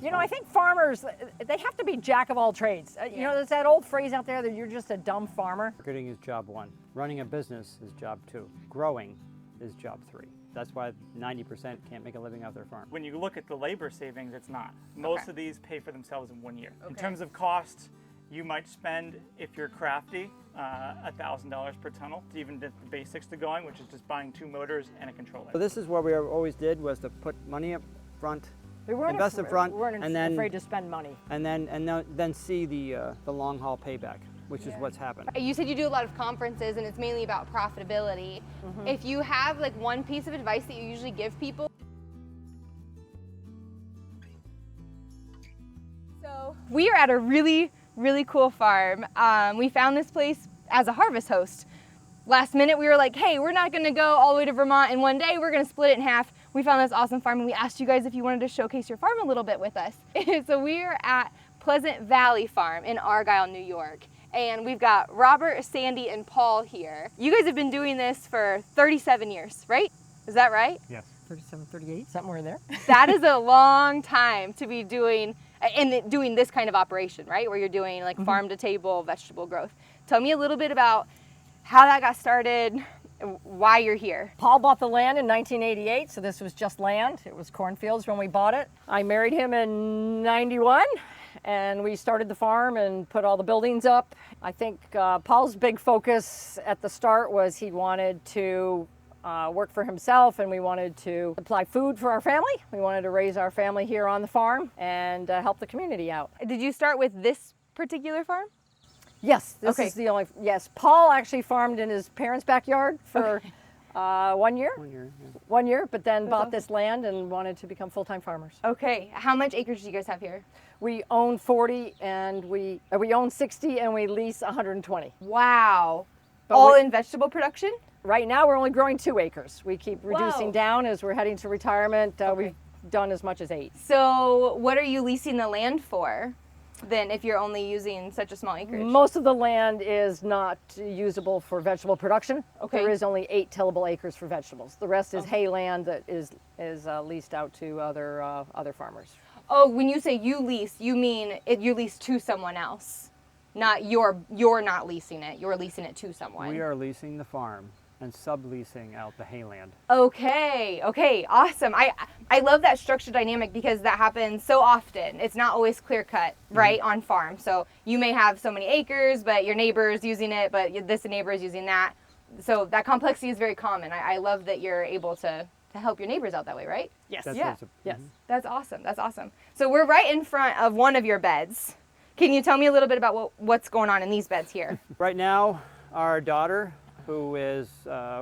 You know, I think farmers, they have to be jack of all trades. You know, there's that old phrase out there that you're just a dumb farmer. Marketing is job 1. Running a business is job 2. Growing is job 3. That's why 90% can't make a living off their farm. When you look at the labor savings, it's not. Most of these pay for themselves in 1 year. Okay. In terms of cost, you might spend, if you're crafty, $1,000 per tunnel to even get the basics to going, which is just buying 2 motors and a controller. So this is what we always did, was to put money up front, We weren't invest up front, we weren't and then afraid to spend money. and then see the long haul payback, which is what's happened. You said you do a lot of conferences and it's mainly about profitability. If you have like one piece of advice that you usually give people. So we are at a really cool farm. We found this place as a harvest host. Last minute we were like, hey, we're not gonna go all the way to Vermont in one day, we're gonna split it in half. We found this awesome farm and we asked you guys if you wanted to showcase your farm a little bit with us. So we are at Pleasant Valley Farm in Argyle, New York. And we've got Robert, Sandy, and Paul here. You guys have been doing this for 37 years, right? Is that right? Yes. 37, 38, somewhere in there. That is a long time to be doing this kind of operation, right? Where you're doing like farm to table vegetable growth. Tell me a little bit about how that got started, why you're here. Paul bought the land in 1988, so this was just land. It was cornfields when we bought it. I married him in 91, and we started the farm and put all the buildings up. I think Paul's big focus at the start was he wanted to work for himself, and we wanted to supply food for our family. We wanted to raise our family here on the farm and help the community out. Did you start with this particular farm? Yes, this Okay. is the only, yes. Paul actually farmed in his parents' backyard for 1 year. 1 year, yeah. 1 year, but then bought awesome. this land and wanted to become full-time farmers. Okay, how much acres do you guys have here? We own 40 and we own 60 and we lease 120. Wow. But All we- in vegetable production? Right now we're only growing 2 acres. We keep reducing Wow. down as we're heading to retirement. We've done as much as 8. So what are you leasing the land for then if you're only using such a small acreage? Most of the land is not usable for vegetable production. Okay. There is only 8 tillable acres for vegetables. The rest is hay land that is leased out to other farmers. Oh, when you say you lease, you mean you lease to someone else. Not you're not leasing it. You're leasing it to someone. We are leasing the farm and subleasing out the hayland. Okay, awesome. I love that structure dynamic because that happens so often. It's not always clear cut, right, on farm. So you may have so many acres, but your neighbor is using it, but this neighbor is using that. So that complexity is very common. I love that you're able to help your neighbors out that way, right? Yes. That's Yeah. what's a- Yes. That's awesome. That's awesome. So we're right in front of one of your beds. Can you tell me a little bit about what's going on in these beds here? Right now, our daughter, who is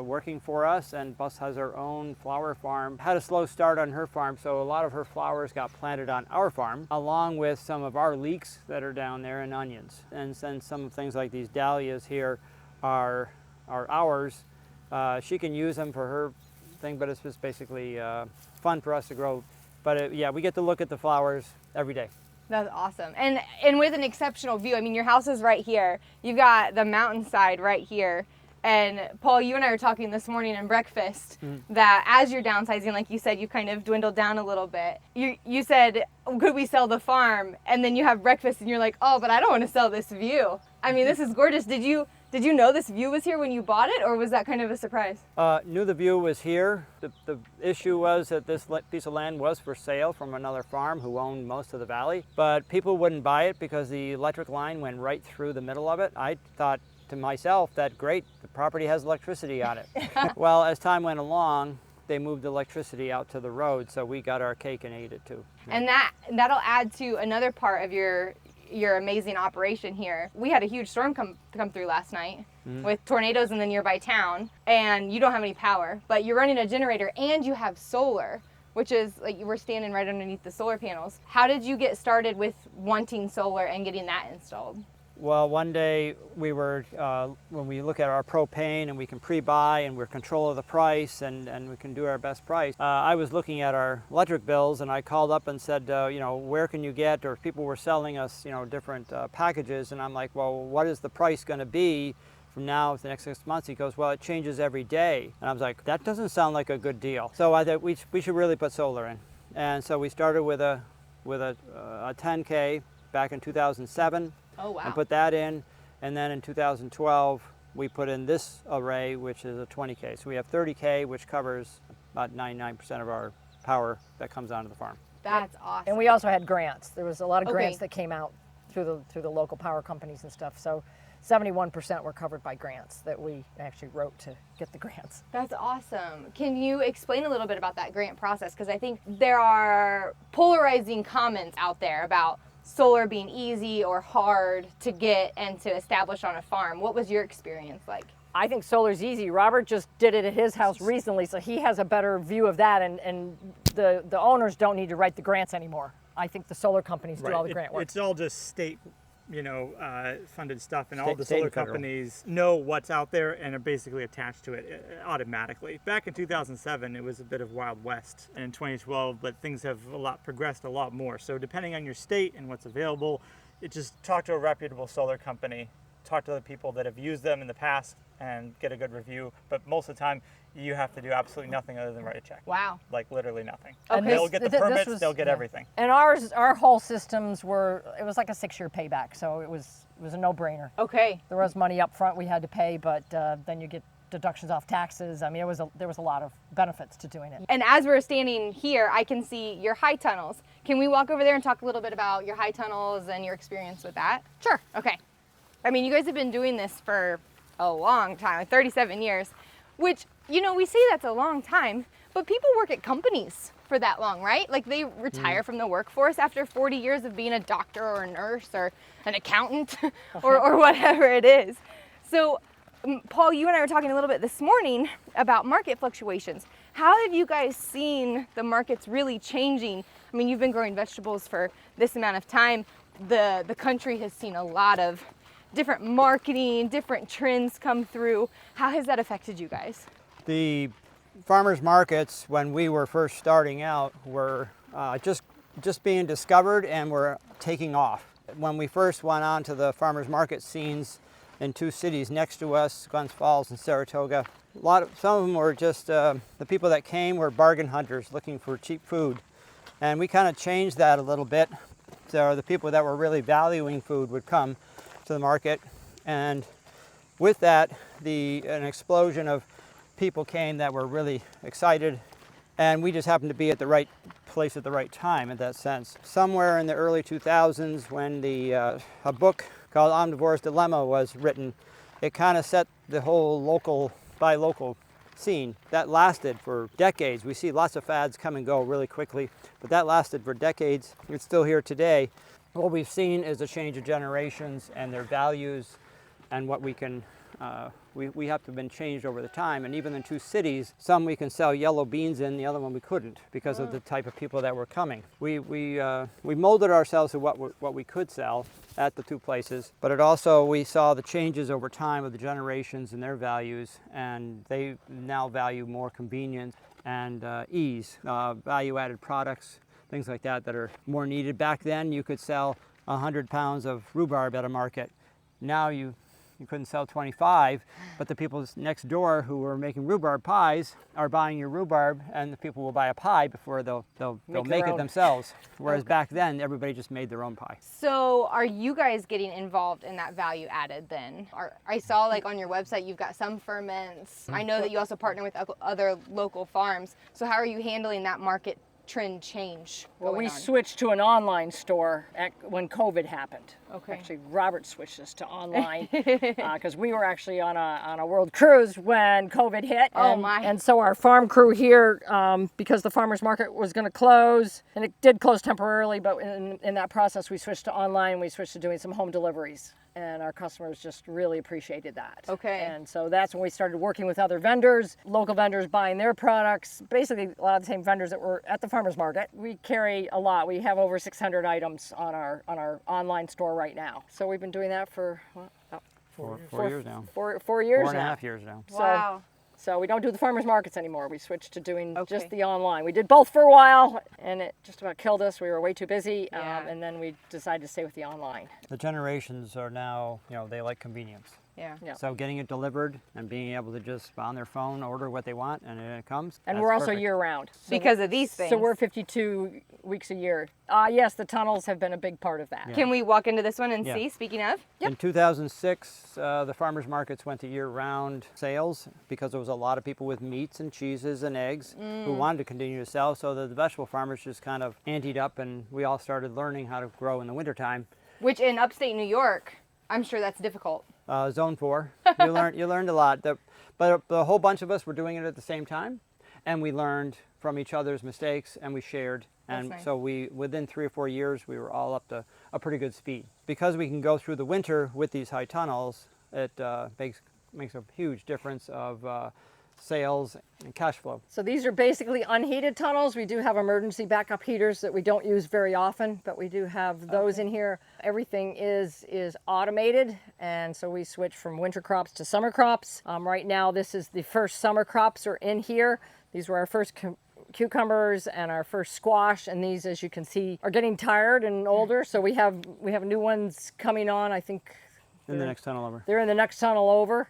working for us and plus has her own flower farm, had a slow start on her farm, so a lot of her flowers got planted on our farm, along with some of our leeks that are down there and onions. And since some things like these dahlias here are ours, she can use them for her thing, but it's just basically fun for us to grow. But yeah, we get to look at the flowers every day. That's awesome. And with an exceptional view. I mean, your house is right here. You've got the mountainside right here. And Paul, you and I were talking this morning in breakfast that as you're downsizing, like you said, you kind of dwindled down a little bit. You said, could we sell the farm? And then you have breakfast and you're like, oh, but I don't want to sell this view. I mean, this is gorgeous. Did you know this view was here when you bought it, or was that kind of a surprise? Knew the view was here. The issue was that this piece of land was for sale from another farm who owned most of the valley, but people wouldn't buy it because the electric line went right through the middle of it. I thought to myself that great, the property has electricity on it. Well, as time went along, they moved electricity out to the road, so we got our cake and ate it too. And that'll add to another part of your amazing operation here. We had a huge storm come through last night with tornadoes in the nearby town, and you don't have any power, but you're running a generator and you have solar, which is like we're standing right underneath the solar panels. How did you get started with wanting solar and getting that installed? Well, one day we were, when we look at our propane and we can pre-buy and we're in control of the price and we can do our best price, I was looking at our electric bills and I called up and said, where can you get, or people were selling us, different packages, and I'm like, well, what is the price going to be from now to the next 6 months? He goes, well, it changes every day. And I was like, that doesn't sound like a good deal. So I thought we should really put solar in. And so we started with a with a 10K back in 2007. Oh, wow. And put that in. And then in 2012, we put in this array, which is a 20K. So we have 30K, which covers about 99% of our power that comes onto the farm. That's awesome. And we also had grants. There was a lot of Okay. grants that came out through the local power companies and stuff. So 71% were covered by grants that we actually wrote to get the grants. That's awesome. Can you explain a little bit about that grant process? Because I think there are polarizing comments out there about solar being easy or hard to get and to establish on a farm. What was your experience like? I think solar's easy. Robert just did it at his house recently, so he has a better view of that, and the owners don't need to write the grants anymore. I think the solar companies do all the grant work. It's all just state, funded stuff, and all the State solar and federal. companies know what's out there and are basically attached to it automatically. Back in 2007, it was a bit of Wild West, and in 2012, but things have progressed a lot more. So depending on your state and what's available, just talk to a reputable solar company, talk to the people that have used them in the past, and get a good review. But most of the time, you have to do absolutely nothing other than write a check. Wow. Like literally nothing. And They'll this- get the this permits, was- they'll get yeah. everything. And our whole systems it was like a 6-year payback, so it was a no-brainer. Okay. There was money up front we had to pay, but then you get deductions off taxes. I mean, there was a lot of benefits to doing it. And as we're standing here, I can see your high tunnels. Can we walk over there and talk a little bit about your high tunnels and your experience with that? Sure. Okay. I mean, you guys have been doing this for a long time, like 37 years, which, we say that's a long time, but people work at companies for that long, right? Like they retire from the workforce after 40 years of being a doctor or a nurse or an accountant or whatever it is. So, Paul, you and I were talking a little bit this morning about market fluctuations. How have you guys seen the markets really changing? I mean, you've been growing vegetables for this amount of time. The country has seen a lot of different marketing, different trends come through. How has that affected you guys? The farmers markets, when we were first starting out, were just being discovered and were taking off. When we first went on to the farmers market scenes in 2 cities next to us, Glens Falls and Saratoga, some of them were just, the people that came were bargain hunters looking for cheap food. And we kind of changed that a little bit. So the people that were really valuing food would come to the market, and with that, an explosion of people came that were really excited, and we just happened to be at the right place at the right time in that sense. Somewhere in the early 2000s, when a book called Omnivore's Dilemma was written, it kind of set the whole buy local scene. That lasted for decades. We see lots of fads come and go really quickly, but that lasted for decades. It's still here today. What we've seen is a change of generations and their values, and what we can, we have to have been changed over the time. And even in 2 cities, some we can sell yellow beans in, the other one we couldn't because of the type of people that were coming. We molded ourselves to what we could sell at the 2 places, but we saw the changes over time of the generations and their values, and they now value more convenience and ease, value-added products, things like that are more needed. Back then, you could sell 100 pounds of rhubarb at a market. Now you couldn't sell 25, but the people next door who were making rhubarb pies are buying your rhubarb, and the people will buy a pie before they'll make it themselves. Whereas back then, everybody just made their own pie. So are you guys getting involved in that value added then? I saw like on your website you've got some ferments. I know that you also partner with other local farms. So how are you handling that market trend change Well, going we on? switched to an online store when COVID happened. Okay. Actually, Robert switched us to online because we were actually on a world cruise when COVID hit. Oh, and, my. And so our farm crew here, because the farmers market was going to close, and it did close temporarily, but in that process we switched to online. We switched to doing some home deliveries, and our customers just really appreciated that. Okay. And so that's when we started working with other vendors, local vendors buying their products, basically a lot of the same vendors that were at the farmers market. We carry a lot. We have over 600 items on our online store right now. So we've been doing that for about 4 years now. 4 years 4.5 years now. Wow. So we don't do the farmers markets anymore. We switched to doing Okay. just the online. We did both for a while, and it just about killed us. We were way too busy, Yeah. and then we decided to stay with the online. The generations are now, they like convenience. Yeah. Yeah. So getting it delivered and being able to just on their phone order what they want and it comes. And that's we're also perfect. year round. Because of these things. So we're 52 weeks a year. Yes, the tunnels have been a big part of that. Yeah. Can we walk into this one and Yeah. see, speaking of? In 2006, the farmers markets went to year-round sales because there was a lot of people with meats and cheeses and eggs who wanted to continue to sell. So the vegetable farmers just kind of anteed up, and we all started learning how to grow in the wintertime. Which in upstate New York, I'm sure that's difficult. Zone 4, you learned a lot. But a whole bunch of us were doing it at the same time, and we learned from each other's mistakes, and we shared. And That's nice. so within 3 or 4 years, we were all up to a pretty good speed. Because we can go through the winter with these high tunnels, it makes a huge difference of sales and cash flow. So these are basically unheated tunnels. We do have emergency backup heaters that we don't use very often, but we do have those in here. Everything is automated, and so we switch from winter crops to summer crops. Right now, this is the first summer crops are in here. These were our first cucumbers and our first squash, and these, as you can see, are getting tired and older. So we have new ones coming on. I think In the next tunnel over. they're in the next tunnel over.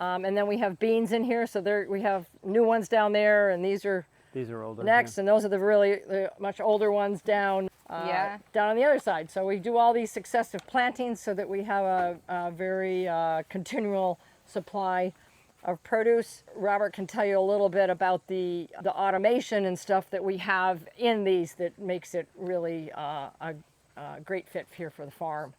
And then we have beans in here, so we have new ones down there, and these are older. next, and those are the much older ones down down on the other side. So we do all these successive plantings so that we have a very continual supply of produce. Robert can tell you a little bit about the automation and stuff that we have in these that makes it really a great fit here for the farm.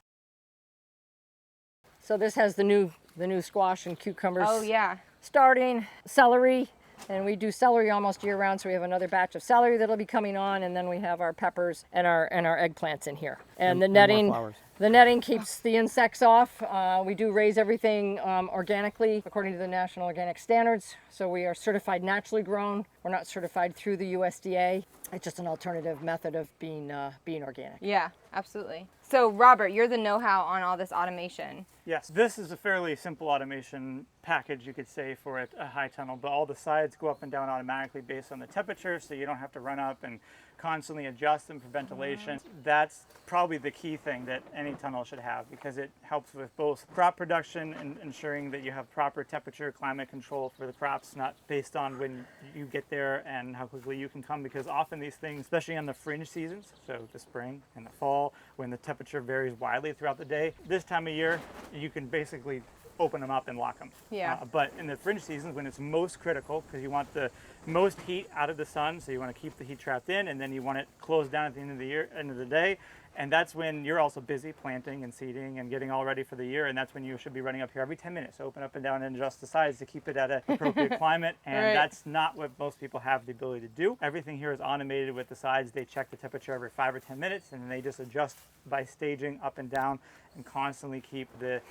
So this has the new squash and cucumbers. Oh, yeah. Starting celery, and we do celery almost year round. So we have another batch of celery that'll be coming on, and then we have our peppers and our eggplants in here. And the more netting, flowers. the netting keeps the insects off. We do raise everything organically according to the National Organic Standards. So we are certified naturally grown. We're not certified through the USDA. It's just an alternative method of being organic. Yeah, absolutely. So Robert, you're the know-how on all this automation. Yes, this is a fairly simple automation package, you could say, for a high tunnel, but all the sides go up and down automatically based on the temperature, so you don't have to run up and constantly adjust them for ventilation. That's probably the key thing that any tunnel should have, because it helps with both crop production and ensuring that you have proper temperature, climate control for the crops, not based on when you get there and how quickly you can come, because often these things, especially on the fringe seasons, so the spring and the fall, when the temperature varies widely throughout the day, this time of year, you can basically open them up and lock them. Yeah. But in the fringe seasons, when it's most critical, because you want the most heat out of the sun, so you want to keep the heat trapped in, and then you want it closed down at the end of the day, and that's when you're also busy planting and seeding and getting all ready for the year, and that's when you should be running up here every 10 minutes, open up and down and adjust the sides to keep it at an appropriate climate, and Right. that's not what most people have the ability to do. Everything here is automated with the sides. They check the temperature every 5 or 10 minutes, and then they just adjust by staging up and down and constantly keep the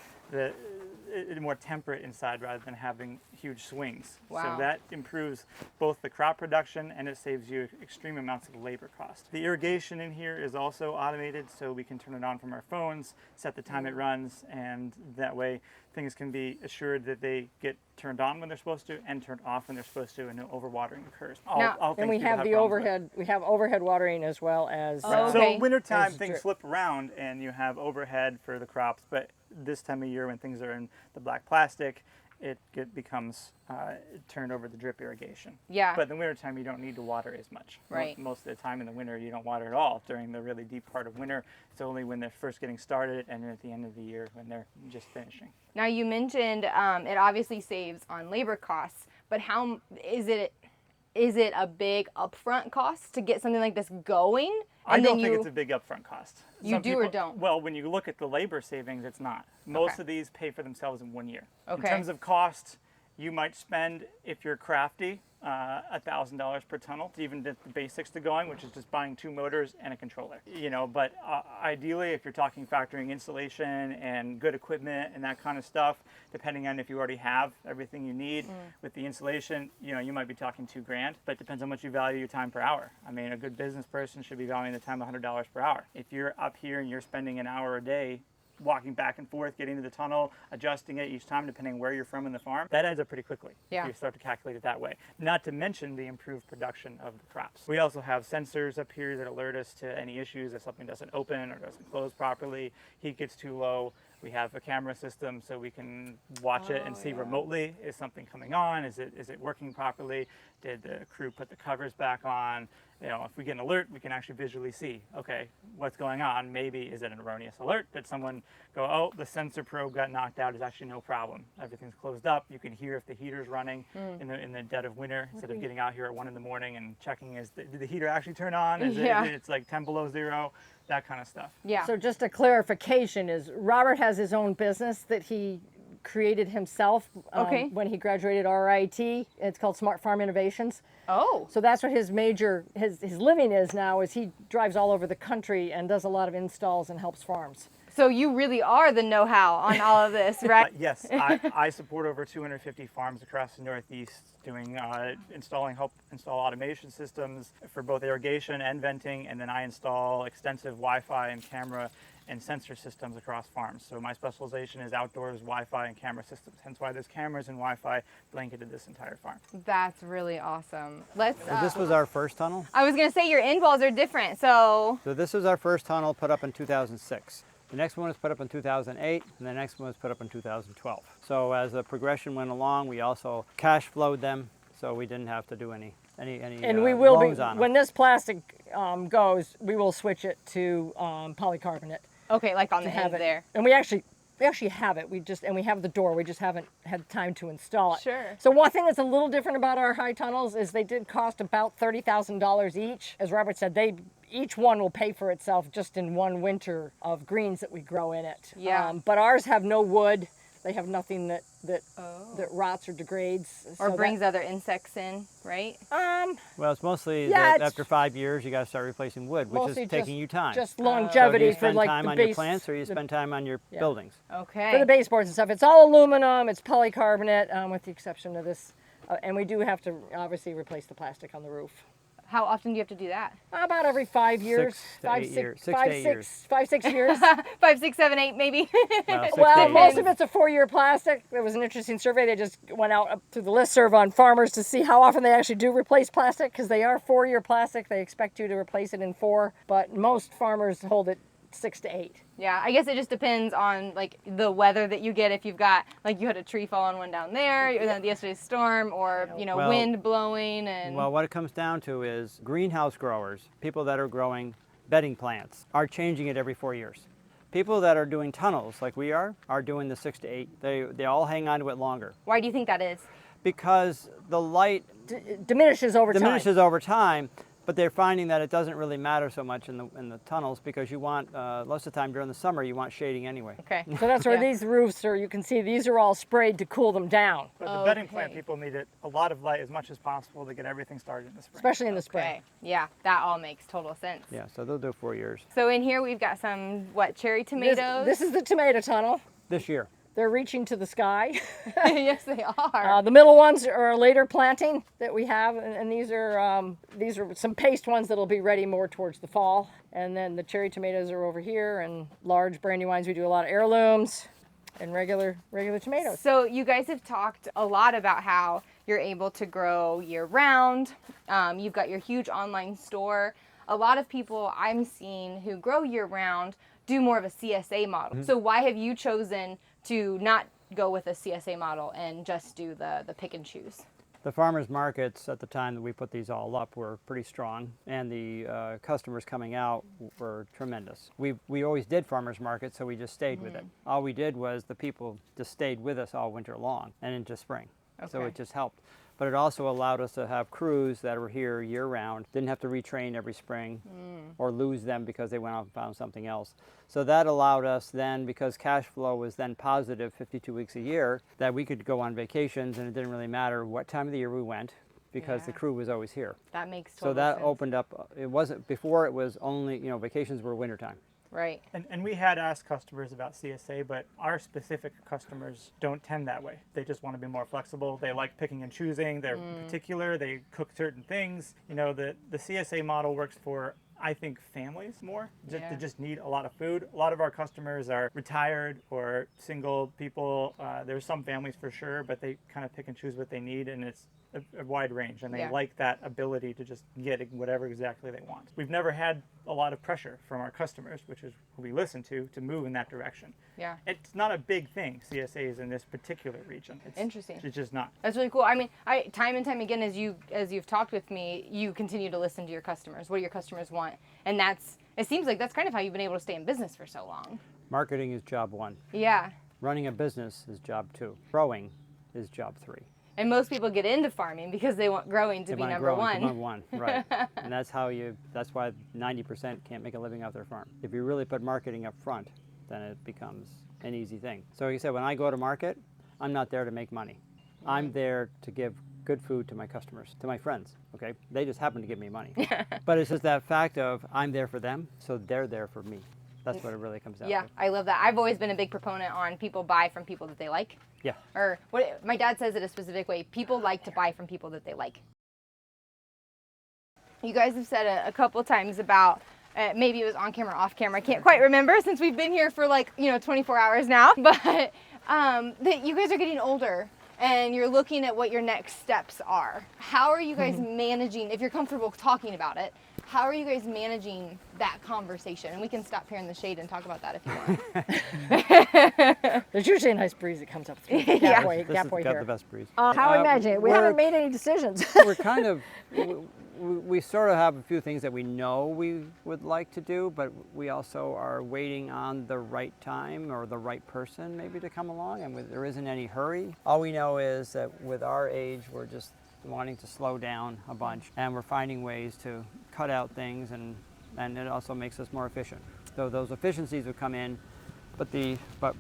more temperate inside rather than having huge swings. Wow. So that improves both the crop production and it saves you extreme amounts of labor cost. The irrigation in here is also automated, so we can turn it on from our phones, set the time it runs, and that way things can be assured that they get turned on when they're supposed to and turned off when they're supposed to, and no overwatering occurs. And things we people have the problems with. overhead. We have overhead watering as well as. Oh, okay. So wintertime As things drip. flip around and you have overhead for the crops, but this time of year when things are in the black plastic, it becomes turned over to drip irrigation. Yeah. But in the wintertime you don't need to water as much. Right. Most of the time in the winter you don't water at all. During the really deep part of winter, it's only when they're first getting started and then at the end of the year when they're just finishing. Now you mentioned it obviously saves on labor costs, but how is it a big upfront cost to get something like this going? I don't think it's a big upfront cost. You Some do or people- don't? Well, when you look at the labor savings, it's not. Most Okay. of these pay for themselves in 1 year. Okay. In terms of cost, you might spend, if you're crafty, $1,000 per tunnel to even get the basics to going, which is just buying 2 motors and a controller. But ideally, if you're talking factoring installation and good equipment and that kind of stuff, depending on if you already have everything you need with the installation, you might be talking $2,000, but it depends on how much you value your time per hour. I mean, a good business person should be valuing the time $100 per hour. If you're up here and you're spending an hour a day walking back and forth, getting to the tunnel, adjusting it each time depending where you're from in the farm. That adds up pretty quickly Yeah. if you start to calculate it that way. Not to mention the improved production of the crops. We also have sensors up here that alert us to any issues if something doesn't open or doesn't close properly, heat gets too low. We have a camera system so we can watch it and see remotely, is something coming on, is it working properly, did the crew put the covers back on. You know, if we get an alert, we can actually visually see, okay, what's going on? Maybe is it an erroneous alert? Did someone go, oh, the sensor probe got knocked out? Is actually no problem. Everything's closed up. You can hear if the heater's running in the dead of winter instead of getting out here at 1 in the morning and checking did the heater actually turn on? It's like 10 below zero, that kind of stuff. Yeah. So just a clarification is Robert has his own business that he created himself when he graduated RIT. It's called Smart Farm Innovations. Oh. So that's what his living is now, is he drives all over the country and does a lot of installs and helps farms. So you really are the know-how on all of this, right? Yes, I support over 250 farms across the Northeast doing help install automation systems for both irrigation and venting, and then I install extensive Wi-Fi and camera and sensor systems across farms. So my specialization is outdoors Wi-Fi and camera systems, hence why there's cameras and Wi-Fi blanketed this entire farm. That's really awesome. Let's. So this was our first tunnel. I was gonna say your end walls are different, so. So this was our first tunnel put up in 2006. The next one was put up in 2008, and the next one was put up in 2012. So as the progression went along, we also cash flowed them, so we didn't have to do any And we will be, loans on them. when this plastic goes, we will switch it to polycarbonate. Okay, like on the have end it there. And we actually have it. We have the door. We just haven't had time to install it. Sure. So one thing that's a little different about our high tunnels is they did cost about $30,000 each. As Robert said, each one will pay for itself just in one winter of greens that we grow in it. Yeah. But ours have no wood. They have nothing that rots or degrades. Or so brings other insects in, right? Well, it's mostly Yeah, that after 5 years, you got to start replacing wood, which mostly is taking you time. Just So do longevity you for spend like time the on base, your plants, or you spend time on your buildings? Okay. for the baseboards and stuff. It's all aluminum. It's polycarbonate, with the exception of this. And we do have to obviously replace the plastic on the roof. How often do you have to do that? About every 5 years. 6 to 8 years. 6 to 8 years. 5, 6 years. 5, 6, 7, 8, maybe. Well, 6 to Well, 8 most years. of it's a 4-year plastic. There was an interesting survey. They just went out up to the listserv on farmers to see how often they actually do replace plastic, because they are 4-year plastic. They expect you to replace it in 4, but most farmers hold it 6 to 8. Yeah, I guess it just depends on like the weather that you get. If you've got like you had a tree fall on one down there, or then yesterday's storm, or Well- wind blowing, and Well, what it comes down to is greenhouse growers, people that are growing bedding plants, are changing it every 4 years. People that are doing tunnels like we are doing the 6 to 8. They all hang on to it longer why do you think that is? because the light Diminishes over time. diminishes over time. But they're finding that it doesn't really matter so much in the tunnels, because you want most of the time during the summer you want shading anyway. Okay. So that's where Yeah. these roofs are. You can see these are all sprayed to cool them down, But the bedding Okay. plant people need a lot of light as much as possible to get everything started in the spring. especially in the spring. Okay. Yeah, that all makes total sense. Yeah, so they'll do 4 years So in here we've got some cherry tomatoes. This is the tomato tunnel. this year. They're reaching to the sky. Yes, they are. The middle ones are a later planting that we have, and these are some paste ones that'll be ready more towards the fall. And then the cherry tomatoes are over here, and large brandy wines. We do a lot of heirlooms and regular tomatoes. So you guys have talked a lot about how you're able to grow year round. You've got your huge online store. A lot of people I'm seeing who grow year round do more of a CSA model. Mm-hmm. So why have you chosen to not go with a CSA model and just do the pick and choose? The farmers markets at the time that we put these all up were pretty strong, and the customers coming out were tremendous. We always did farmers markets, so we just stayed with it. All we did was the people just stayed with us all winter long and into spring. So Okay. it just helped. But it also allowed us to have crews that were here year round, didn't have to retrain every spring or lose them because they went out and found something else. So that allowed us then, because cash flow was then positive 52 weeks a year, that we could go on vacations, and it didn't really matter what time of the year we went, because the Yeah. crew was always here. That makes total So that sense. opened up, it wasn't, before it was only, vacations were wintertime. Right. And we had asked customers about CSA, but our specific customers don't tend that way. They just want to be more flexible. They like picking and choosing. They're particular. They cook certain things. The CSA model works for I think, families more Yeah. to just need a lot of food. A lot of our customers are retired or single people. There's some families for sure, but they kind of pick and choose what they need, and it's a wide range, and they Yeah. like that ability to just get whatever exactly they want. We've never had a lot of pressure from our customers, which is who we listen to move in that direction. Yeah. It's not a big thing, CSAs in this particular region. It's, Interesting. It's just not. That's really cool. I mean, time and time again, as you've talked with me, you continue to listen to your customers. What do your customers want? And it seems like that's kind of how you've been able to stay in business for so long. Marketing is job 1. Yeah. Running a business is job 2. Growing is job 3. And most people get into farming because they want growing to be number one. Number one, right. And that's why 90% can't make a living off their farm. If you really put marketing up front, then it becomes an easy thing. So like I said, when I go to market, I'm not there to make money. I'm there to give good food to my customers, to my friends, okay? They just happen to give me money. But it's just that fact of I'm there for them, so they're there for me. That's what it really comes down Yeah, to. I love that. I've always been a big proponent on people buy from people that they like. Yeah. Or what my dad says it a specific way. People like to buy from people that they like. You guys have said a couple times about maybe it was on camera, off camera. I can't quite remember since we've been here for 24 hours now. But that you guys are getting older and you're looking at what your next steps are. How are you guys managing, if you're comfortable talking about it, how are you guys managing that conversation? And we can stop here in the shade and talk about that if you want. There's usually a nice breeze that comes up through Yeah. Gapway, This has Gapway got here. the best breeze. How I imagine it. We haven't made any decisions. We're kind of, we sort of have a few things that we know we would like to do, but we also are waiting on the right time or the right person maybe to come along, and there isn't any hurry. All we know is that with our age, we're just wanting to slow down a bunch, and we're finding ways to cut out things, and it also makes us more efficient. So those efficiencies would come in, but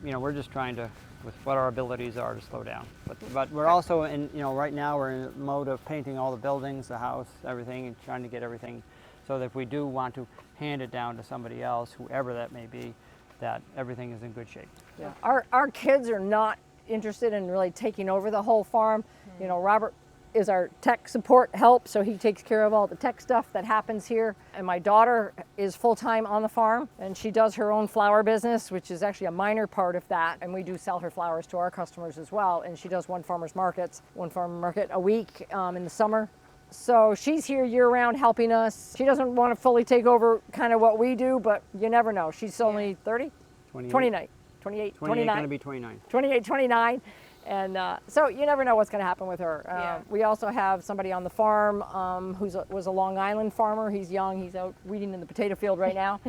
we're just trying to, with what our abilities are, to slow down. But we're also in, right now we're in a mode of painting all the buildings, the house, everything, and trying to get everything so that if we do want to hand it down to somebody else, whoever that may be, that everything is in good shape. Yeah. Our kids are not interested in really taking over the whole farm. Robert is our tech support help, so he takes care of all the tech stuff that happens here. And my daughter is full-time on the farm, and she does her own flower business, which is actually a minor part of that. And we do sell her flowers to our customers as well. And she does one farmer market a week in the summer. So she's here year-round helping us. She doesn't want to fully take over kind of what we do, but you never know. She's only 30? 28, 29. Going to be 29. 28, 29. And so you never know what's going to happen with her. Yeah. We also have somebody on the farm who was a Long Island farmer. He's young. He's out weeding in the potato field right now.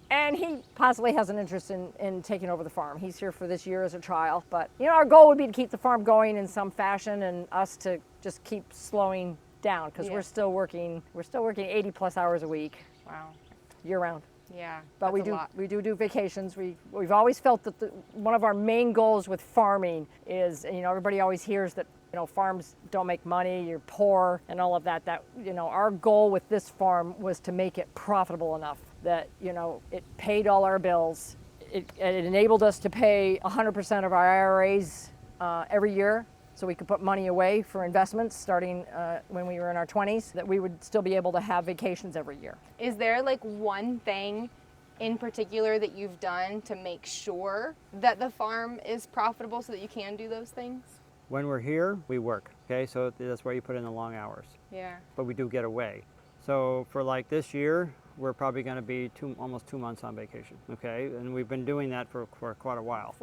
And he possibly has an interest in taking over the farm. He's here for this year as a trial. But, our goal would be to keep the farm going in some fashion and us to just keep slowing down because Yeah. we're still working 80 plus hours a week Wow. year round. Yeah. But that's a lot. we do vacations. We've always felt that one of our main goals with farming is, everybody always hears that, farms don't make money, you're poor and all of that. That, our goal with this farm was to make it profitable enough that, it paid all our bills. It enabled us to pay 100% of our IRAs every year. So we could put money away for investments starting when we were in our 20s, that we would still be able to have vacations every year. Is there one thing in particular that you've done to make sure that the farm is profitable so that you can do those things? When we're here, we work, okay? So that's where you put in the long hours. Yeah. But we do get away. So for this year, we're probably going to be almost 2 months on vacation, okay? And we've been doing that for quite a while.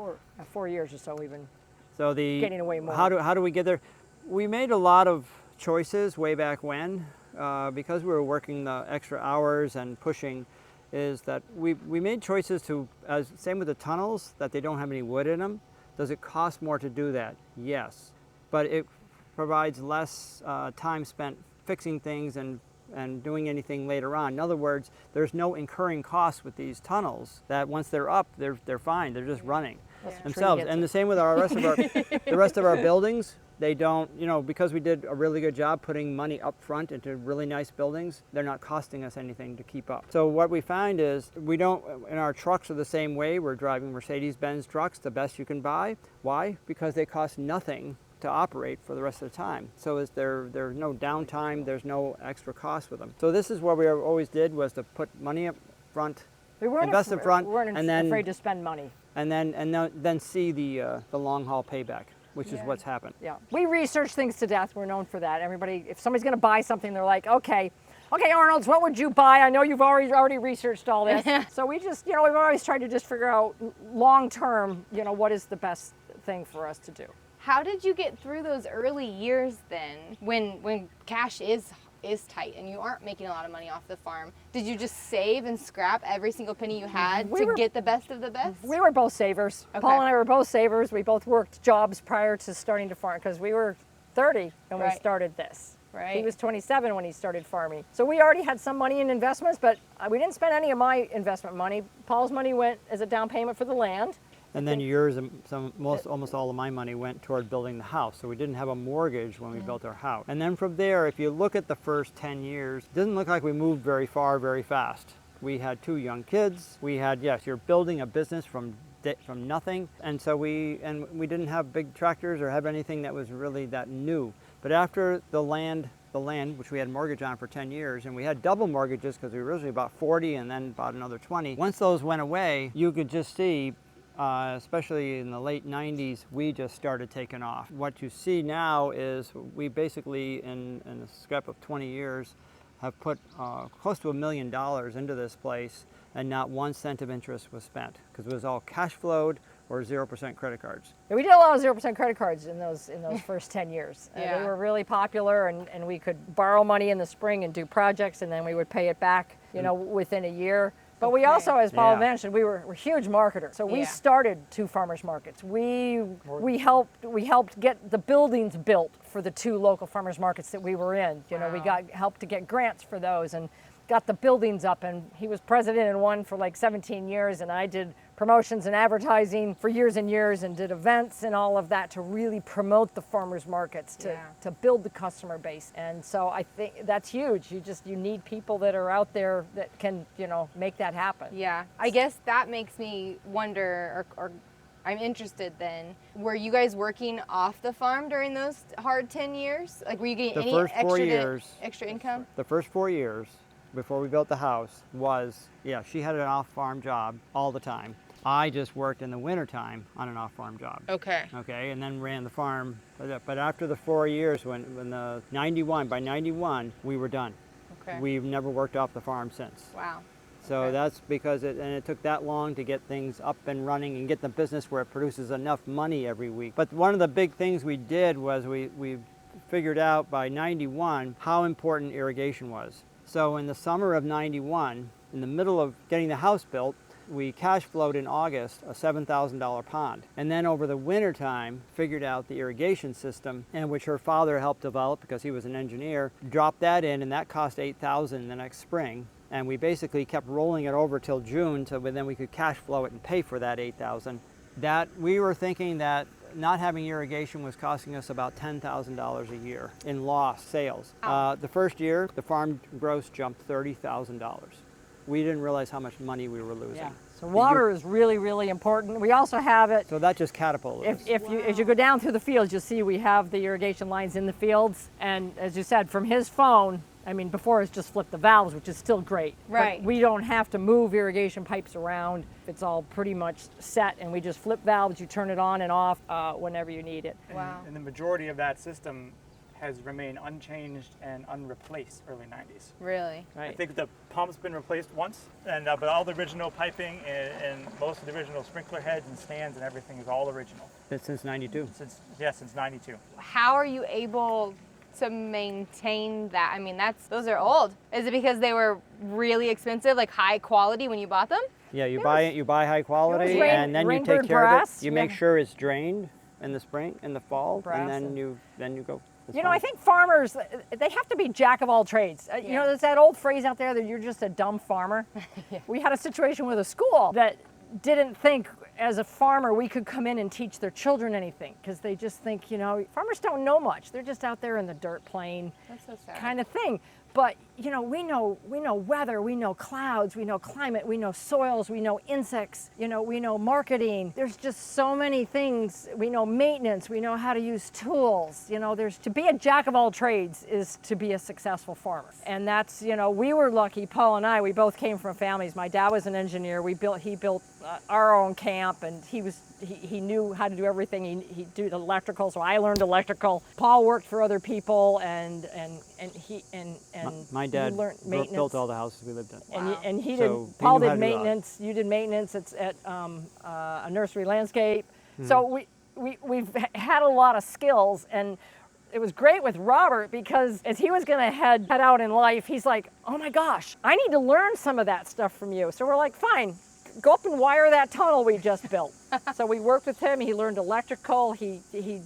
4 years or so we've been So getting away more. How do we get there? We made a lot of choices way back when, because we were working the extra hours and pushing. Is that we made choices same with the tunnels, that they don't have any wood in them. Does it cost more to do that? Yes, but it provides less time spent fixing things and doing anything later on. In other words, there's no incurring costs with these tunnels. That once they're up, they're fine. They're just running themselves. And the same with the rest of our buildings. They don't, because we did a really good job putting money up front into really nice buildings, they're not costing us anything to keep up. So what we find is and our trucks are the same way. We're driving Mercedes-Benz trucks, the best you can buy. Why? Because they cost nothing to operate for the rest of the time. So there's no downtime, there's no extra cost with them. So this is what we always did, was to put money up front, We weren't invest up front, we weren't and then afraid to spend money. and then see the long haul payback, which is what's happened. Yeah, we research things to death. We're known for that. Everybody, if somebody's going to buy something, they're like, okay, Arnold's, what would you buy? I know you've already researched all this. So we just, we've always tried to just figure out long term, what is the best thing for us to do. How did you get through those early years then, when cash is tight and you aren't making a lot of money off the farm? Did you just save and scrap every single penny you had to get the best of the best? We were both savers. Okay. Paul and I were both savers. We both worked jobs prior to starting to farm, because we were 30 when we started this. Right. He was 27 when he started farming. So we already had some money in investments, but we didn't spend any of my investment money. Paul's money went as a down payment for the land. And then yours, almost all of my money went toward building the house. So we didn't have a mortgage when we built our house. And then from there, if you look at the first 10 years, it doesn't look like we moved very far, very fast. We had 2 young kids. We had, yes, you're building a business from nothing. And so we didn't have big tractors or have anything that was really that new. But after the land, which we had mortgage on for 10 years, and we had double mortgages because we originally bought 40 and then bought another 20. Once those went away, you could just see, especially in the late 90s, we just started taking off. What you see now is we basically, in a scope of 20 years, have put close to $1 million into this place, and not 1 cent of interest was spent, because it was all cash flowed or 0% credit cards. Yeah, we did a lot of 0% credit cards in those first 10 years. Yeah. They were really popular, and we could borrow money in the spring and do projects, and then we would pay it back, within a year. But we also, as Paul mentioned, we were huge marketers. So we started 2 farmers markets. We helped get the buildings built for the 2 local farmers markets that we were in. We helped to get grants for those and got the buildings up. And he was president in one for like 17 years, and I did promotions and advertising for years and years, and did events and all of that to really promote the farmers markets, to build the customer base. And so I think that's huge. You need people that are out there that can, make that happen. Yeah, I guess that makes me wonder, or I'm interested then, were you guys working off the farm during those hard 10 years? Like, were you getting any extra income? The first 4 years before we built the house was, she had an off-farm job all the time. I just worked in the wintertime on an off-farm job. Okay. Okay, and then ran the farm. But after the 4 years, by 91, we were done. Okay. We've never worked off the farm since. Wow. So that's because it took that long to get things up and running and get the business where it produces enough money every week. But one of the big things we did was we figured out by 91 how important irrigation was. So in the summer of 91, in the middle of getting the house built, we cash flowed in August a $7,000 pond. And then over the winter time, figured out the irrigation system, and which her father helped develop because he was an engineer, dropped that in, and that cost $8,000 the next spring. And we basically kept rolling it over till June, so then we could cash flow it and pay for that $8,000. That we were thinking that not having irrigation was costing us about $10,000 a year in lost sales. The first year, the farm gross jumped $30,000. We didn't realize how much money we were losing. Yeah. So water is really, really important. We also have it. So that just catapulted us. As you go down through the fields, you'll see we have the irrigation lines in the fields. And as you said, from his phone, before it's just flip the valves, which is still great. Right. But we don't have to move irrigation pipes around. It's all pretty much set, and we just flip valves. You turn it on and off whenever you need it. Wow. And the majority of that system has remained unchanged and unreplaced early 90s. Really? Right. I think the pump's been replaced once, and but all the original piping and most of the original sprinkler heads and stands and everything is all original. Since 92. Since 92. How are you able to maintain that? Those are old. Is it because they were really expensive, like high quality when you bought them? Yeah, you buy high quality, and then you take rainbird care brass. of it. You make sure it's drained in the spring, in the fall, Brass and then you go. It's I fine. think farmers, they have to be jack of all trades. There's that old phrase out there that you're just a dumb farmer. We had a situation with a school that didn't think as a farmer we could come in and teach their children anything, because they just think, farmers don't know much. They're just out there in the dirt playing. That's so sad. Kind of thing. But you know, we know weather, we know clouds, we know climate, we know soils, we know insects, you know, we know marketing. There's just so many things. We know maintenance, we know how to use tools. You know, to be a jack of all trades is to be a successful farmer. And that's, you know, we were lucky, Paul and I, we both came from families. My dad was an engineer. He built our own camp, and he knew how to do everything. He did electrical, so I learned electrical. Paul worked for other people, and My dad learned maintenance. built all the houses we lived in. And he So did. he Paul knew how did to do that. maintenance. You did maintenance at a nursery landscape. So we've had a lot of skills, and it was great with Robert because as he was going to head out in life, he's like, "Oh my gosh, I need to learn some of that stuff from you." So we're like, "Fine, go up and wire that tunnel we just built." So we worked with him. He learned electrical. He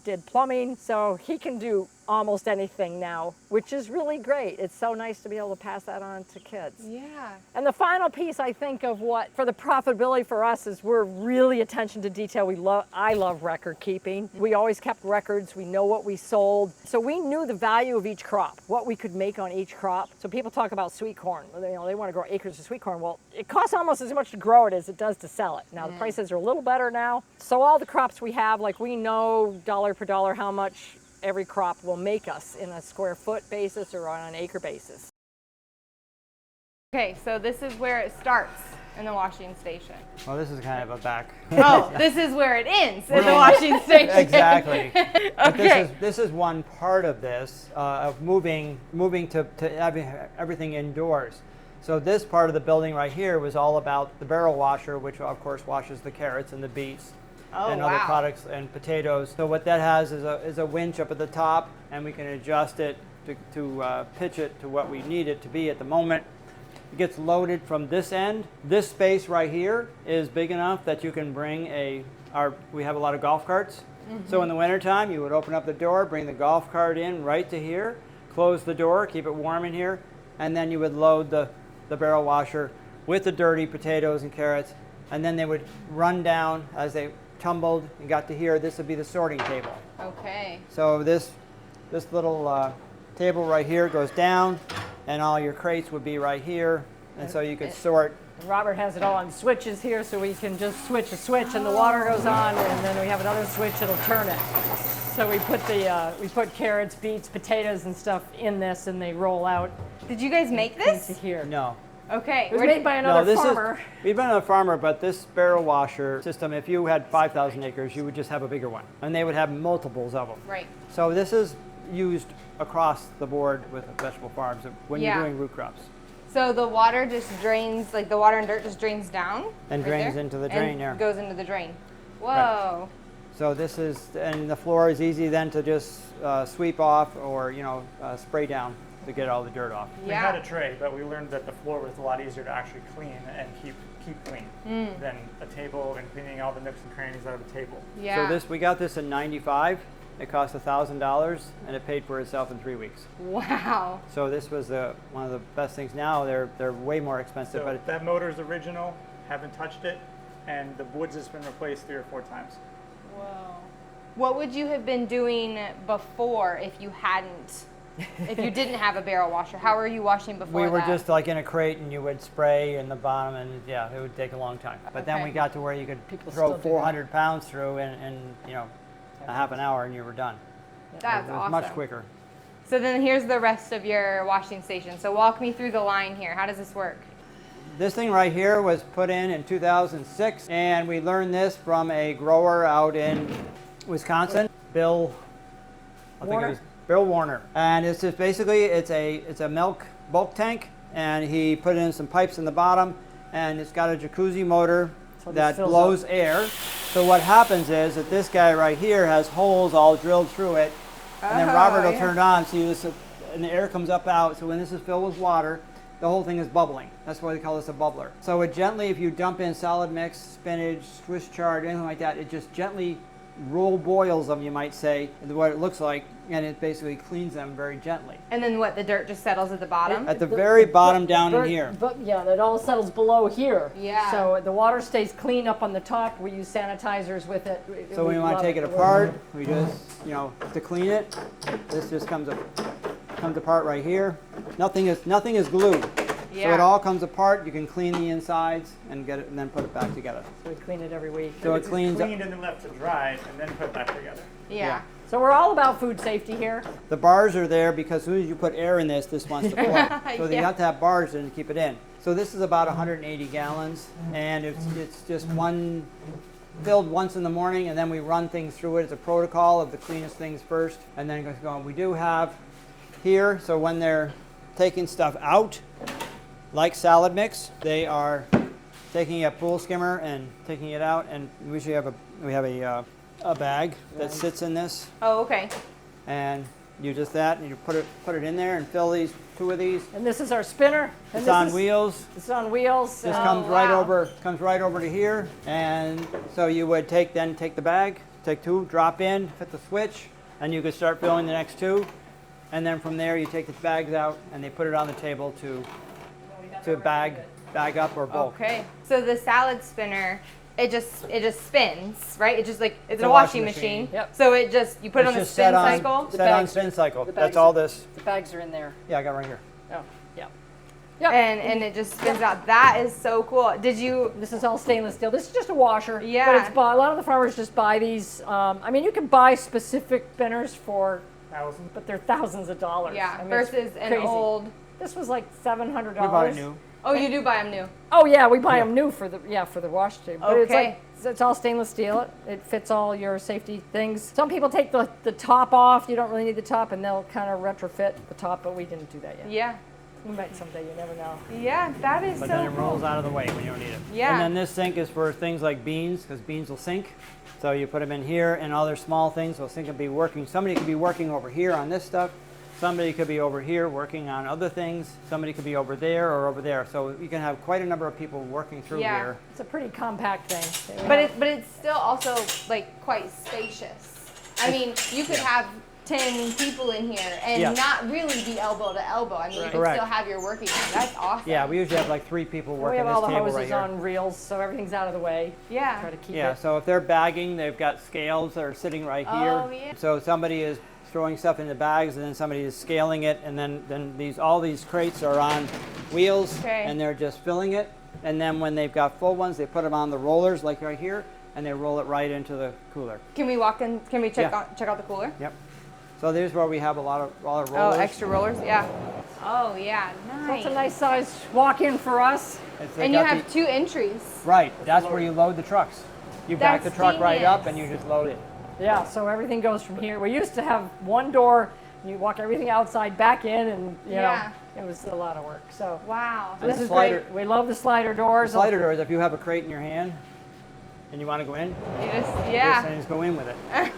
did plumbing. So he can do almost anything now, which is really great. It's so nice to be able to pass that on to kids. Yeah. And the final piece, I think, of what for the profitability for us is we're really attention to detail. I love record keeping. We always kept records. We know what we sold. So we knew the value of each crop, what we could make on each crop. So people talk about sweet corn. They want to grow acres of sweet corn. Well, it costs almost as much to grow it as it does to sell it. Now the prices are a little better now. So all the crops we have, like we know dollar per dollar how much every crop will make us in a square foot basis or on an acre basis. Okay, so this is where it starts in the washing station. Well, this is kind of a back. Oh, this is where it ends in the washing station. Exactly. But Okay. this is one part of this, of moving to having everything indoors. So this part of the building right here was all about the barrel washer, which of course washes the carrots and the beets and other wow. products and potatoes. So what that has is a winch up at the top, and we can adjust it to pitch it to what we need it to be at the moment. It gets loaded from this end. This space right here is big enough that you can bring we have a lot of golf carts. So in the wintertime, you would open up the door, bring the golf cart in right to here, close the door, keep it warm in here, and then you would load the barrel washer with the dirty potatoes and carrots, and then they would run down as they tumbled and got to here. This would be the sorting table. Okay. So this little table right here goes down, and all your crates would be right here, and so you could sort. Robert has it all on switches here, so we can just switch a switch and the water goes on, and then we have another switch that'll turn it. So we put carrots, beets, potatoes, and stuff in this, and they roll out Did you guys make into this? here. No. Okay. It was made by another farmer. We've been a farmer, but this barrel washer system, if you had 5,000 acres, you would just have a bigger one, and they would have multiples of them. Right. So this is used across the board with vegetable farms when Yeah. you're doing root crops. So the water just drains, like the water and dirt just drains down? And right drains there? into the drain, and yeah. goes into the drain. Whoa. So this is, and the floor is easy then to just sweep off or, spray down to get all the dirt off. We had a tray, but we learned that the floor was a lot easier to actually clean and keep clean than a table and cleaning all the nooks and crannies out of the table. Yeah. So we got this in '95. It cost $1,000, and it paid for itself in 3 weeks. Wow. So this was one of the best things. Now they're way more expensive, So but that motor's original, haven't touched it, and the woods has been replaced 3 or 4 times. Whoa. What would you have been doing before if you didn't have a barrel washer? How were you washing before we were that? just like in a crate, and you would spray in the bottom, and yeah, it would take a long time. But then Okay. we got to where you could People throw still do that. 400 pounds through in a half an hour, and you were done. That's It was awesome. much quicker. So then here's the rest of your washing station. So walk me through the line here. How does this work? This thing right here was put in 2006, and we learned this from a grower out in Wisconsin, Bill Warner. And it's just basically it's a milk bulk tank, and he put in some pipes in the bottom, and it's got a jacuzzi motor So this that fills blows air. So what happens is that this guy right here has holes all drilled through it, and then Robert will turn it on, so and the air comes up out. So when this is filled with water, the whole thing is bubbling. That's why they call this a bubbler. So it gently, if you dump in solid mix, spinach, Swiss chard, anything like that, it just gently boils them, you might say, is what it looks like, and it basically cleans them very gently. And then what? The dirt just settles at the bottom? At the very bottom down in here. But yeah, it all settles below here. Yeah. So the water stays clean up on the top. We use sanitizers with it. So when you want to take it apart, we just, to clean it, this just comes apart right here. Nothing is glued. So Yeah. it all comes apart. You can clean the insides and get it, and then put it back together. So we clean it every week. So it It's cleans up. cleaned and then left to dry and then put back together. Yeah. So we're all about food safety here. The bars are there because as soon as you put air in this wants to flow. So you Yeah. have to have bars in to keep it in. So this is about 180 gallons, and it's just filled once in the morning, and then we run things through it. It's a protocol of the cleanest things first, and then it goes going. We do have here, so when they're taking stuff out, like salad mix, they are taking a pool skimmer and taking it out, and we usually have a bag that sits in this, Oh, okay. and you just that, and you put it in there and fill these 2 of these. And this is our spinner. And It's this on is- wheels. It's on wheels. This Oh, comes right wow. over to here, and so you would take the bag, take 2, drop in, hit the switch, and you could start filling the next 2, and then from there you take the bags out and they put it on the table to bag up or bulk. Okay. So the salad spinner, it just spins, right? It just like it's a a washing washing machine. machine. Yep. So it just you put it It's on the just spin set on- cycle. Set on bags- spin cycle. the That's bags all are- this. The bags are in there. Yeah, I got right here. Oh, yeah. Yep. And it just spins out. That is so cool. Did you? This is all stainless steel. This is just a washer. Yeah. But it's a lot of the farmers just buy these. I mean, you can buy specific spinners for, 1,000. but they're thousands of dollars. Yeah. I mean, it's Versus an crazy. old. This was like $700. We bought it new. Oh, you do buy them new. Oh yeah, we buy them new for the wash tube. But it's Okay. like it's all stainless steel. It fits all your safety things. Some people take the top off. You don't really need the top, and they'll kind of retrofit the top. But we didn't do that yet. Yeah. We might someday. You never know. Yeah. That is But so then it cool. rolls out of the way when you don't need it. Yeah. And then this sink is for things like beans, because beans will sink. So you put them in here, and other small things will sink and be working. Somebody could be working over here on this stuff. Somebody could be over here working on other things. Somebody could be over there or over there. So you can have quite a number of people working through Yeah. here. It's a pretty compact thing. But it's still also like quite spacious. I mean, you could have 10 people in here and Yeah. not really be elbow to elbow. I mean, you can Correct. still have your working room. That's awesome. Yeah, we usually have like 3 people we working have this all the table hoses right here. on reels, so everything's out of the way. Yeah. Try to keep Yeah, it. so if they're bagging, they've got scales that are sitting right here. Oh, yeah. So somebody is throwing stuff into bags, and then somebody is scaling it, and then all these crates are on wheels, Okay. and they're just filling it. And then when they've got full ones, they put them on the rollers, like right here, and they roll it right into the cooler. Can we walk in? Can we check Yeah. out the cooler? Yep. So there's where we have a lot of Oh, rollers. extra rollers. Yeah. Oh, yeah. That's Nice. a nice size walk-in for us. They And you got have the- 2 entries. right. That's where you load the trucks. You back the That's truck right up, and genius. you just load it. Yeah, so everything goes from here. We used to have one door. You walk everything outside back in, and you Yeah. know, it was a lot of work. So Wow. And this is slider- great. We love the slider doors. Slider doors. If you have a crate in your hand, and you want to go in, You just, just yeah. go in with it.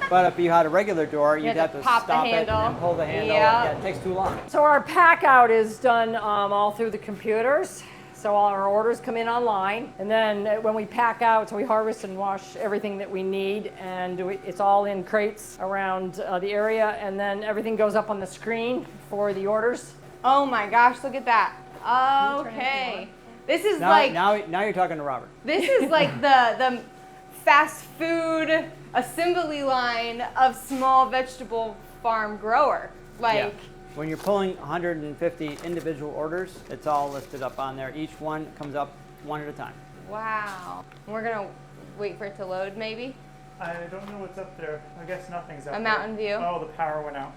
But if you had a regular door, you'd have have to to pop the stop it handle. and then pull the handle. Yeah. Yeah, it takes too long. So our pack out is done all through the computers. So all our orders come in online, and then when we pack out, so we harvest and wash everything that we need, and it's all in crates around the area, and then everything goes up on the screen for the orders. Oh my gosh, look at that. Okay. This is Now, like now you're talking to Robert. this is like the fast food assembly line of small vegetable farm grower. Like Yeah. When you're pulling 150 individual orders, it's all listed up on there. Each one comes up one at a time. wow. We're gonna wait for it to load maybe. I don't know what's up there. I guess nothing's up A there. Mountain View? Oh, the power went out.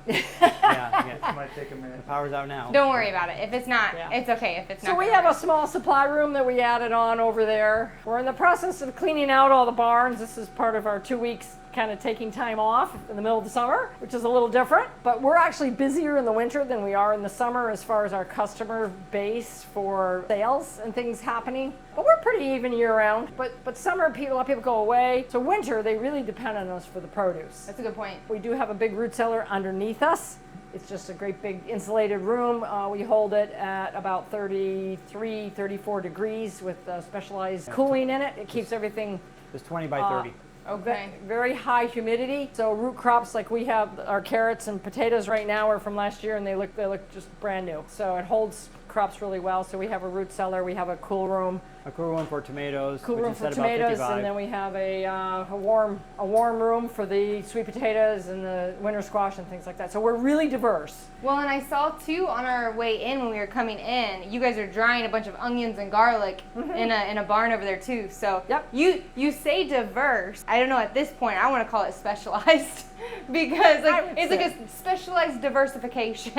Yeah, It might take a minute. power's out now. Don't worry about it. If it's not, Yeah. it's okay if it's not. So we gonna have a work. small supply room that we added on over there. We're in the process of cleaning out all the barns. This is part of our 2 weeks kind of taking time off in the middle of the summer, which is a little different. But we're actually busier in the winter than we are in the summer as far as our customer base for sales and things happening. But we're pretty even year round. But summer, a lot of people go away. So winter, they really depend on us for the produce. That's a good point. We do have a big root cellar underneath us. It's just a great big insulated room. We hold it at about 33, 34 degrees with specialized cooling in it. It keeps everything It's 20 by 30. Okay. very high humidity. So root crops like we have, our carrots and potatoes right now are from last year, and they look just brand new. So it holds crops really well. So we have a root cellar, we have a cool room, A cool room for tomatoes, cool which room is for set about tomatoes, 55. and then we have a warm room for the sweet potatoes and the winter squash and things like that. So we're really diverse. Well, and I saw too on our way in when we were coming in, you guys are drying a bunch of onions and garlic in a barn over there too. So Yep. you say diverse. I don't know, at this point I want to call it specialized because it's like a specialized diversification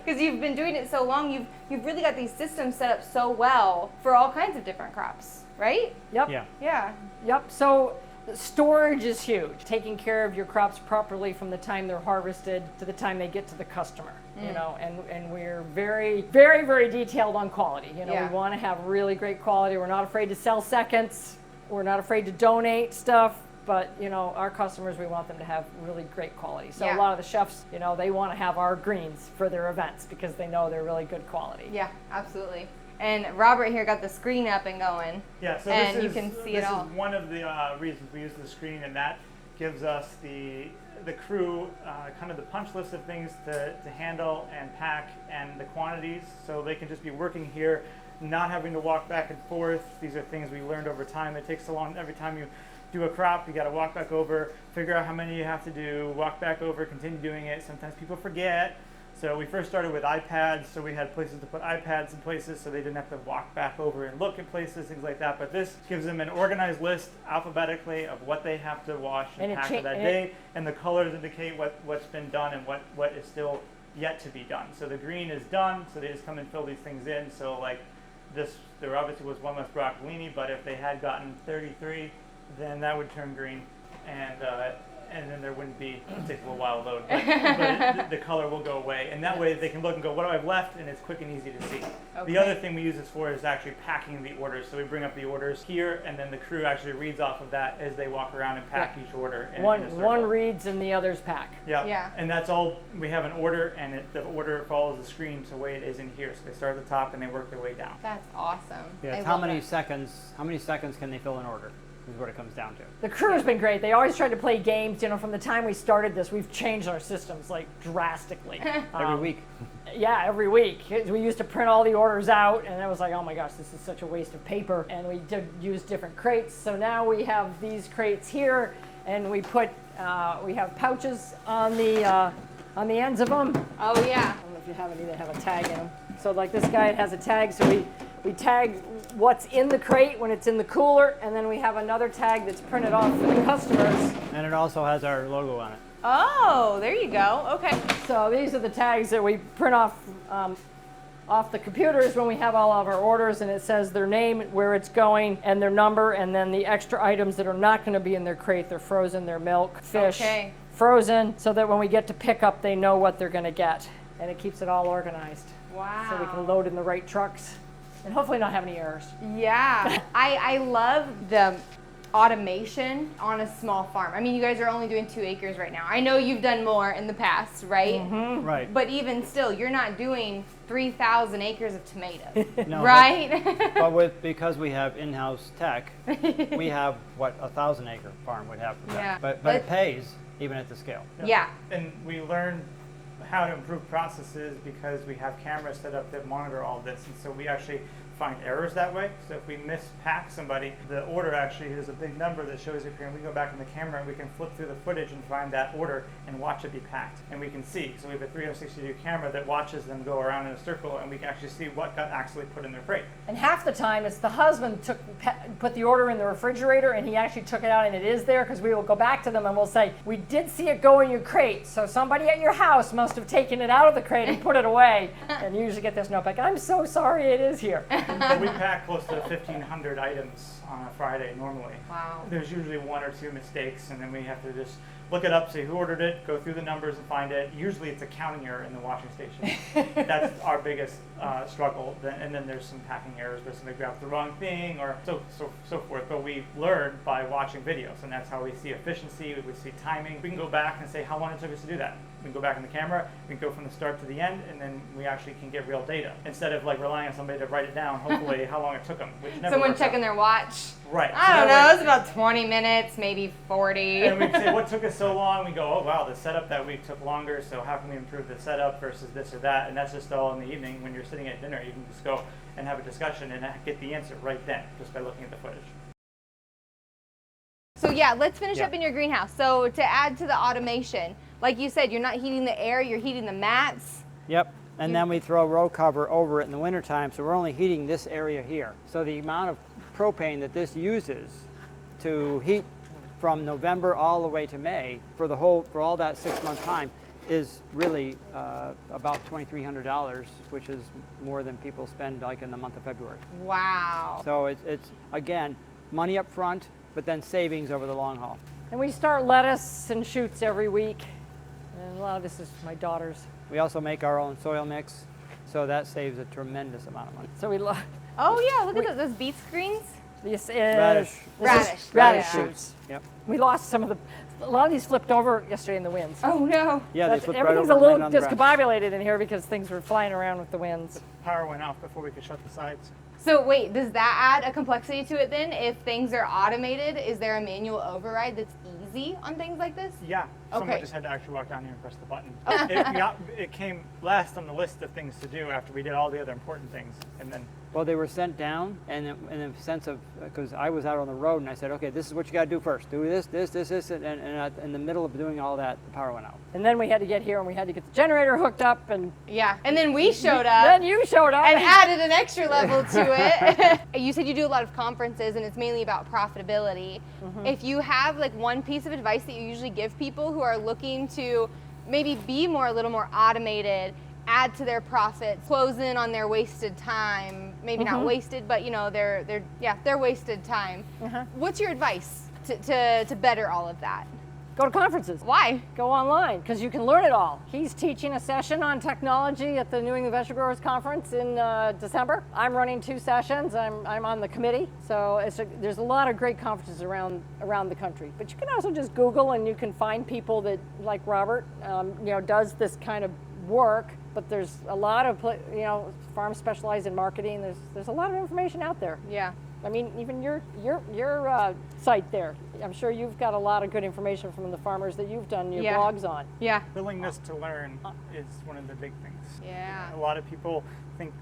because you've been doing it so long. You've really got these systems set up so well for all kinds of different crops, right? Yep. Yeah. Yeah. Yep. So storage is huge. Taking care of your crops properly from the time they're harvested to the time they get to the customer. You know, and we're very, very, very detailed on quality. You know, Yeah. we want to have really great quality. We're not afraid to sell seconds. We're not afraid to donate stuff. But, you know, our customers, we want them to have really great quality. So Yeah. a lot of the chefs, you know, they want to have our greens for their events because they know they're really good quality. Yeah, absolutely. And Robert here got the screen up and going. Yeah, so And this you is, can see this it all. is one of the reasons we use the screen, and that gives us the crew kind of the punch list of things to handle and pack and the quantities, so they can just be working here, not having to walk back and forth. These are things we learned over time. It takes so long. Every time you do a crop, you got to walk back over, figure out how many you have to do, walk back over, continue doing it. Sometimes people forget. So we first started with iPads, so we had places to put iPads in places so they didn't have to walk back over and look at places, things like that. But this gives them an organized list alphabetically of what they have to wash and And it pack cha- for that and day, and the colors indicate what's been done and what is still yet to be done. So the green is done, so they just come and fill these things in. So like this, there obviously was one less broccolini, but if they had gotten 33, then that would turn green, and then there wouldn't be, it takes a little while to load, but the color will go away. And that way they can look and go, what do I have left? And it's quick and easy to see. Okay. The other thing we use this for is actually packing the orders. So we bring up the orders here, and then the crew actually reads off of that as they walk around and pack each order in a circle. One reads and the others pack. Yeah. Yeah. And that's all, we have an order, and the order follows the screen the way it is in here. So they start at the top and they work their way down. That's awesome. Yeah, I it's love how many that. seconds can they fill an order is what it comes down to. The crew has been great. They always tried to play games. You know, from the time we started this, we've changed our systems like drastically. Every week. Yeah, every week. We used to print all the orders out, and it was like, oh my gosh, this is such a waste of paper. And we did use different crates. So now we have these crates here, and we put we have pouches on the ends of them. Oh yeah. I don't know if you have any that have a tag in them. So like this guy, it has a tag, so we tag what's in the crate when it's in the cooler, and then we have another tag that's printed off for the customers. And it also has our logo on it. Oh, there you go. Okay. So these are the tags that we print off the computers when we have all of our orders, and it says their name, where it's going, and their number, and then the extra items that are not going to be in their crate. They're frozen, they're milk, fish, Okay. frozen, so that when we get to pick up, they know what they're going to get, and it keeps it all organized. Wow. So we can load in the right trucks and hopefully not have any errors. Yeah, I love the automation on a small farm. I mean, you guys are only doing 2 acres right now. I know you've done more in the past, right? Right. But even still, you're not doing 3,000 acres of tomatoes, No, right? But because we have in-house tech, we have what a 1,000-acre farm would have. for that. Yeah. But But- it pays even at the scale. Yeah. And we learned how to improve processes because we have cameras set up that monitor all this, and so we actually find errors that way. So if we mispack somebody, the order actually is a big number that shows up here, and we go back in the camera and we can flip through the footage and find that order and watch it be packed. And we can see. So we have a 360-degree camera that watches them go around in a circle, and we can actually see what got actually put in their crate. And half the time, it's the husband put the order in the refrigerator, and he actually took it out, and it is there, because we will go back to them and we'll say, we did see it go in your crate, so somebody at your house must have taken it out of the crate and put it away. And you usually get this note back, I'm so sorry, it is here. But we pack close to 1,500 items on a Friday normally. Wow. There's usually 1 or 2 mistakes, and then we have to just look it up, see who ordered it, go through the numbers and find it. Usually it's a counting error in the washing station. That's our biggest struggle. And then there's some packing errors where somebody grabs the wrong thing or so forth. But we learn by watching videos, and that's how we see efficiency, we see timing. We can go back and say how long it took us to do that. We can go back in the camera, we can go from the start to the end, and then we actually can get real data. Instead of like relying on somebody to write it down, hopefully how long it took them, which never Someone works checking out. their watch. Right. I So don't that know, way- it's about 20 minutes, maybe 40. And we say, what took us so long, we go, oh wow, the setup that week took longer, so how can we improve the setup versus this or that? And that's just all in the evening when you're sitting at dinner. You can just go and have a discussion and get the answer right then, just by looking at the footage. So yeah, let's finish up in your greenhouse. So to add to the automation, like you said, you're not heating the air, you're heating the mats. Yep. And then we throw row cover over it in the wintertime, so we're only heating this area here. So the amount of propane that this uses to heat from November all the way to May for all that 6-month time is really about $2,300, which is more than people spend like in the month of February. Wow. So it's again, money up front, but then savings over the long haul. And we start lettuce and shoots every week. And a lot of this is my daughter's. We also make our own soil mix, so that saves a tremendous amount of money. So we love Oh yeah, look at those beet screens. this is Radish. radish Yeah. shoots. Yep. We lost some of a lot of these flipped over yesterday in the winds. Oh no. Yeah, they flip right Everything's over a and little land on the ground. discombobulated in here because things were flying around with the winds. Power went off before we could shut the sides. So wait, does that add a complexity to it then? If things are automated, is there a manual override that's easy on things like this? Yeah, someone Okay. just had to actually walk down here and press the button. It came last on the list of things to do after we did all the other important things, and then Well, they were sent down, and in the sense of, because I was out on the road, and I said, okay, this is what you got to do first. Do this, and in the middle of doing all that, the power went out. And then we had to get here and we had to get the generator hooked up and Yeah. And then we showed up. then you showed up. And added an extra level to it. You said you do a lot of conferences and it's mainly about profitability. If you have like one piece of advice that you usually give people who are looking to maybe be a little more automated, add to their profits, close in on their wasted time, maybe not wasted, but you know, their wasted time. What's your advice to better all of that? Go to conferences. Why? Go online because you can learn it all. He's teaching a session on technology at the New England Vegetable Growers Conference in December. I'm running 2 sessions. I'm on the committee. So there's a lot of great conferences around the country. But you can also just Google and you can find people that, like Robert, does this kind of work. But there's a lot of farms specialize in marketing. There's a lot of information out there. Yeah. I mean, even your site there. I'm sure you've got a lot of good information from the farmers that you've done your blogs on. Yeah. willingness to learn is one of the big things. Yeah. A lot of people think,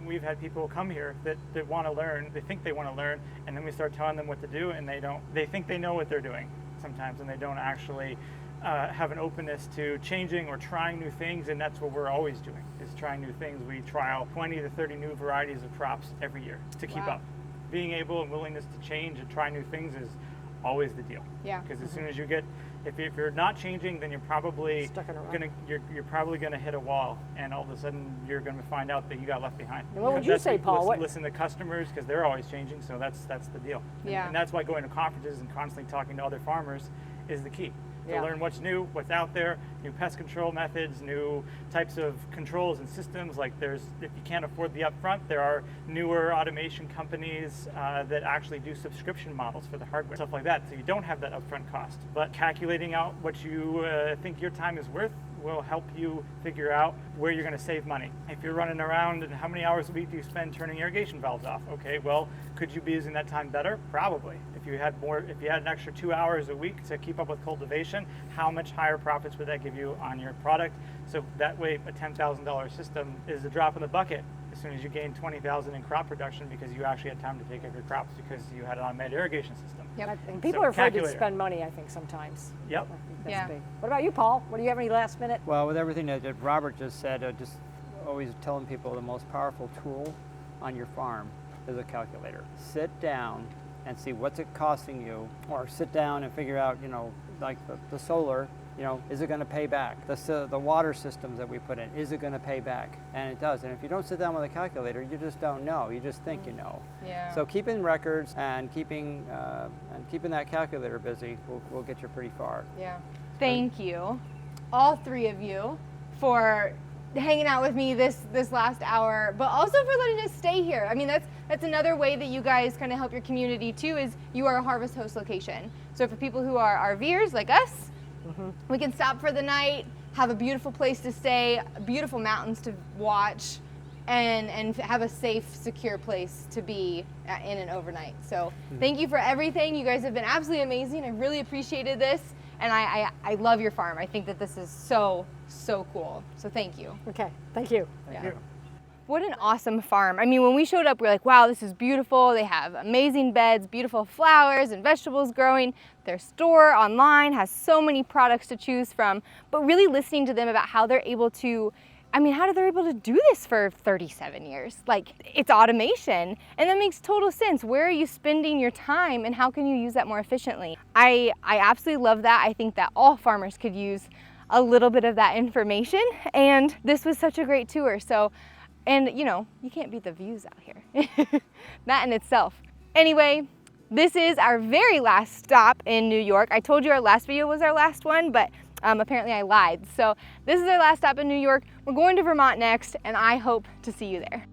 we've had people come here that want to learn, they think they want to learn, and then we start telling them what to do, and they think they know what they're doing sometimes, and they don't actually have an openness to changing or trying new things, and that's what we're always doing, is trying new things. We trial 20 to 30 new varieties of crops every year to keep up. Being able and willingness to change and try new things is always the deal. Yeah. Because as soon as you get, if you're not changing, then you're probably Stuck in a rut. you're probably gonna hit a wall, and all of a sudden you're gonna find out that you got left behind. And what would you say, Paul? Listen to customers, because they're always changing, so that's the deal. Yeah. And that's why going to conferences and constantly talking to other farmers is the key. To Yeah. learn what's new, what's out there, new pest control methods, new types of controls and systems. Like if you can't afford the upfront, there are newer automation companies that actually do subscription models for the hardware, stuff like that. So you don't have that upfront cost. But calculating out what you think your time is worth will help you figure out where you're going to save money. If you're running around, and how many hours a week do you spend turning irrigation valves off? Okay, well, could you be using that time better? Probably. If you had an extra 2 hours a week to keep up with cultivation, how much higher profits would that give you on your product? So that way, a $10,000 system is a drop in the bucket as soon as you gain $20,000 in crop production because you actually had time to take care of your crops because you had an automated irrigation system. Yep. And people So are afraid to calculator. spend money, I think, sometimes. Yep. I think that's Yeah. big. What about you, Paul? Do you have any last minute? Well, with everything that Robert just said, just always telling people the most powerful tool on your farm is a calculator. Sit down and see what's it costing you, or sit down and figure out, like the solar, is it going to pay back? The water systems that we put in, is it going to pay back? And it does. And if you don't sit down with a calculator, you just don't know. You just think you know. Yeah. So keeping records and keeping that calculator busy will get you pretty far. Yeah. Thank you, all 3 of you, for hanging out with me this last hour, but also for letting us stay here. I mean, that's another way that you guys kind of help your community too, is you are a Harvest Host location. So for people who are RVers like us, we can stop for the night, have a beautiful place to stay, beautiful mountains to watch, and have a safe, secure place to be in and overnight. So thank you for everything. You guys have been absolutely amazing. I really appreciated this. and I love your farm. I think that this is so cool. So thank you. Okay, thank you. Thank you. What an awesome farm. I mean, when we showed up, we were like, wow, this is beautiful. They have amazing beds, beautiful flowers and vegetables growing. Their store online has so many products to choose from, but really listening to them about how they're able to, I mean, how they're able to do this for 37 years. Like, it's automation, and that makes total sense. Where are you spending your time, and how can you use that more efficiently? I absolutely love that. I think that all farmers could use a little bit of that information, and this was such a great tour. So, and you know, you can't beat the views out here. That in itself. Anyway, this is our very last stop in New York. I told you our last video was our last one, but apparently I lied. So this is our last stop in New York. We're going to Vermont next, and I hope to see you there.